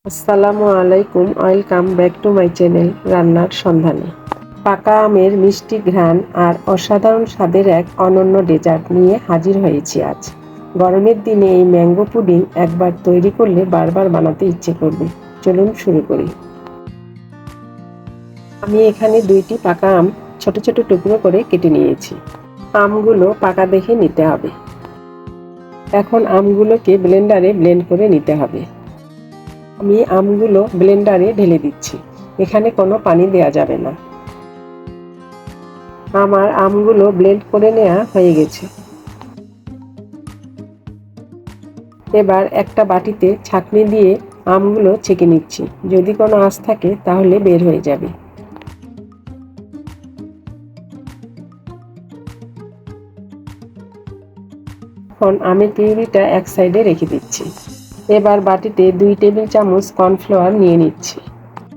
আসসালামু আলাইকুম, welcome back to my channel রান্নার সন্ধানে। পাকা আমের মিষ্টি ঘ্রাণ আর অসাধারণ স্বাদের এক অনন্য ডেজার্ট নিয়ে হাজির হয়েছি আজ। গরমের দিনে এই ম্যাঙ্গো পুডিং একবার তৈরি করলে বারবার বানাতে ইচ্ছে করবে। চলুন শুরু করি। আমি এখানে 2টি পাকা আম ছোট ছোট টুকরো করে কেটে নিয়েছি। আমগুলো পাকা দেখে নিতে হবে। এখন আমগুলোকে ব্লেন্ডারে ব্লেন্ড করে নিতে হবে। আমি আমগুলো ব্লেন্ডারে ঢেলে দিচ্ছি। এখানে কোনো পানি দেওয়া যাবে না। আমার আমগুলো ব্লেন্ড করে নেওয়া হয়ে গেছে। এবার একটা বাটিতে ছাঁকনি দিয়ে আমগুলো ছেঁকে নিচ্ছি। যদি কোনো আঁশ থাকে তাহলে বের হয়ে যাবে। এখন আমের পিউরিটা এক সাইডে রেখে দিচ্ছি। এবার বাটিতে 2 টেবিল চামচ কর্নফ্লাওয়ার নিয়ে নিচ্ছি।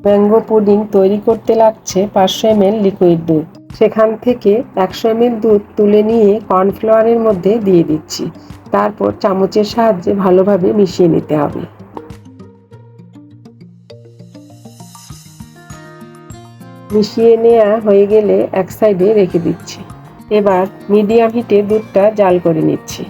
ম্যাঙ্গো পুডিং তৈরি করতে লাগছে 500 ml লিকুইড দুধ। সেখান থেকে 100 ml দুধ তুলে নিয়ে কর্নফ্লাওয়ারের মধ্যে দিয়ে দিচ্ছি। তারপর চামচের সাহায্যে ভালোভাবে মিশিয়ে নিতে হবে। মিশিয়ে নেওয়া হয়ে গেলে এক সাইডে রেখে দিচ্ছি। এবার মিডিয়াম হিটে দুধটা জাল করে নিচ্ছি।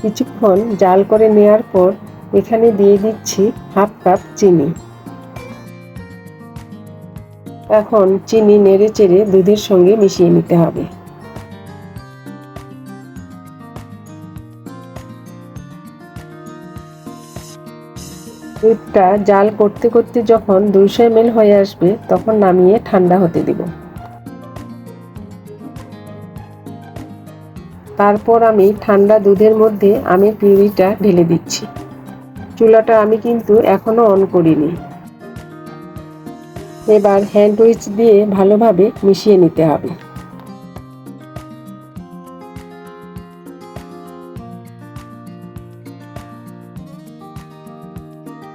কিছুক্ষণ জাল করে নেওয়ার পর এখানে দিয়ে দিচ্ছি হাফ কাপ চিনি। এখন চিনি নেড়ে চেড়ে দুধের সঙ্গে মিশিয়ে নিতে হবে। দুধটা জাল করতে করতে যখন 200 ml হয়ে আসবে তখন নামিয়ে ঠান্ডা হতে দেব। তারপর আমি ঠান্ডা দুধের মধ্যে আমের পিউরিটা ঢেলে দিচ্ছি। চুলাটা আমি কিন্তু এখনো অন করিনি। এবার হ্যান্ড উইচ দিয়ে ভালোভাবে মিশিয়ে নিতে হবে।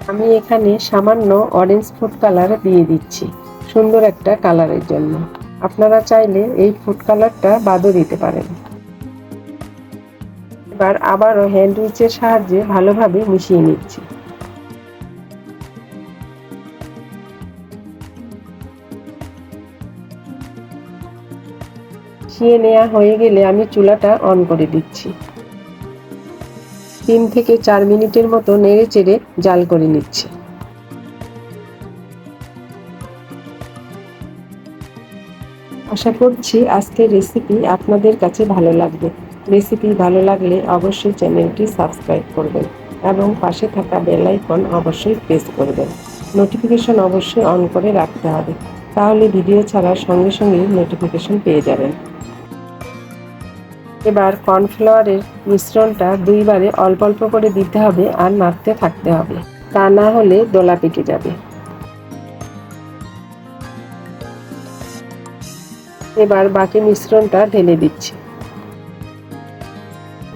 আমি এখানে সামান্য অরেঞ্জ ফুড কালার দিয়ে দিচ্ছি, সুন্দর একটা কালারের জন্য। আপনারা চাইলে এই ফুড কালারটা বাদও দিতে পারেন। এবার আবারও হ্যান্ড উইচের সাহায্যে ভালোভাবে মিশিয়ে নিচ্ছি। মিশিয়ে নেওয়া হয়ে গেলে আমি চুলাটা অন করে দিচ্ছি। 3 থেকে 4 মিনিটের মতো নেড়ে চেড়ে জাল করে নিচ্ছি। আশা করছি আজকের রেসিপি আপনাদের কাছে ভালো লাগবে। রেসিপি ভালো লাগলে অবশ্যই চ্যানেলটি সাবস্ক্রাইব করবেন এবং পাশে থাকা বেল আইকন অবশ্যই প্রেস করবেন। নোটিফিকেশন অবশ্যই অন করে রাখতে হবে, তাহলে ভিডিও ছাড়ার সঙ্গে সঙ্গে নোটিফিকেশন পেয়ে যাবেন। এবার কর্নফ্লাওয়ারের মিশ্রণটা 2 বারে অল্প অল্প করে দিতে হবে আর নাড়তে থাকতে হবে, তা না হলে দলা পেকে যাবে। এবার বাকি মিশ্রণটা ঢেলে দিচ্ছি।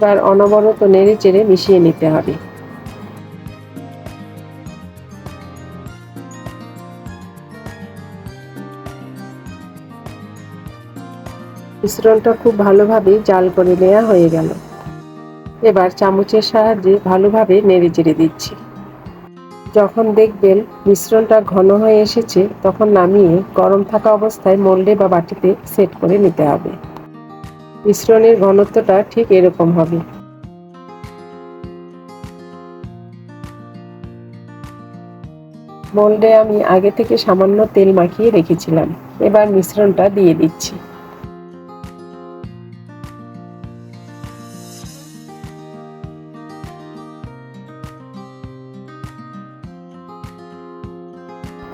এবার অনবরত নেড়ে চেড়ে মিশিয়ে নিতে হবে। মিশ্রণটা খুব ভালোভাবে জাল করে নেওয়া হয়ে গেল। এবার চামচের সাহায্যে ভালোভাবে নেড়ে চেড়ে দিচ্ছি। যখন দেখবেন মিশ্রণটা ঘন হয়ে এসেছে তখন নামিয়ে গরম থাকা অবস্থায় মোল্ডে বা বাটিতে সেট করে নিতে হবে। মিশ্রণের ঘনত্বটা ঠিক এরকম হবে। মোল্ডে আমি আগে থেকে সামান্য তেল মাখিয়ে রেখেছিলাম। এবার মিশ্রণটা দিয়ে দিচ্ছি।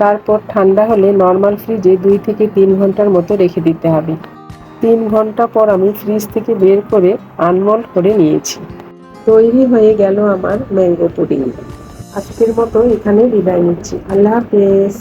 তারপর ঠান্ডা হলে নর্মাল ফ্রিজে 2 থেকে 3 ঘন্টার মতো রেখে দিতে হবে। 3 ঘন্টা পর আমি ফ্রিজ থেকে বের করে আনমোল্ড করে নিয়েছি। তৈরি হয়ে গেল আমার ম্যাঙ্গো পুডিং। আজকের মতো এখানে বিদায় নিচ্ছি। আল্লাহ হাফেজ।